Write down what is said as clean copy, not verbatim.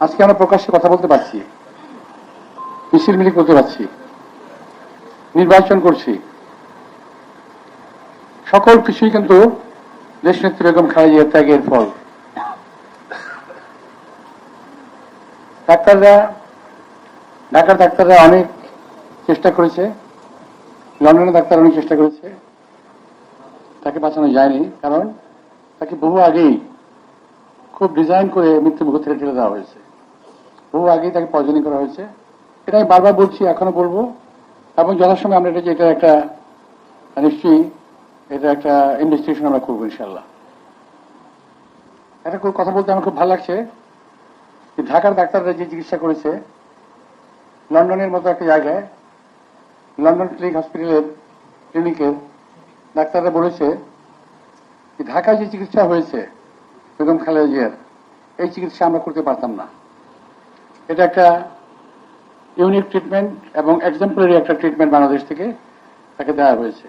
আজকে আমরা প্রকাশ্যে কথা বলতে পারছি, মিছিল মিলিত করতে পারছি, নির্বাচন করছি, সকল কিছুই কিন্তু দেশনেত্রী বেগম খালেদা জিয়ার ত্যাগের ফল। ঢাকার ডাক্তাররা অনেক চেষ্টা করেছে, লন্ডনের ডাক্তার অনেক চেষ্টা করেছে, তাকে বাঁচানো যায়নি, কারণ তাকে বহু আগেই খুব ডিজাইন করে মৃত্যুর মুখ থেকে ঠেলে দেওয়া হয়েছে, বহু আগেই তাকে পয়জনিং করা হয়েছে। এটা আমি বারবার বলছি, এখনো বলবো, এবং যথাসময়ে আমরা এটা একটা নিশ্চয়ই এটা একটা ইনভেস্টিগেশন আমরা করবো ইনশাল্লাহ। একটা কথা বলতে আমার খুব ভালো লাগছে যে ঢাকার ডাক্তাররা যে চিকিৎসা করেছে, লন্ডনের মতো একটা জায়গায়, লন্ডন ক্লিনিকের ডাক্তাররা বলেছে যে ঢাকায় যে চিকিৎসা হয়েছে বেগম খালেদা জিয়ার, এই চিকিৎসা আমরা করতে পারতাম না। এটা একটা ইউনিক ট্রিটমেন্ট এবং এক্সাম্পলারি একটা ট্রিটমেন্ট বাংলাদেশ থেকে তাকে দেওয়া হয়েছে।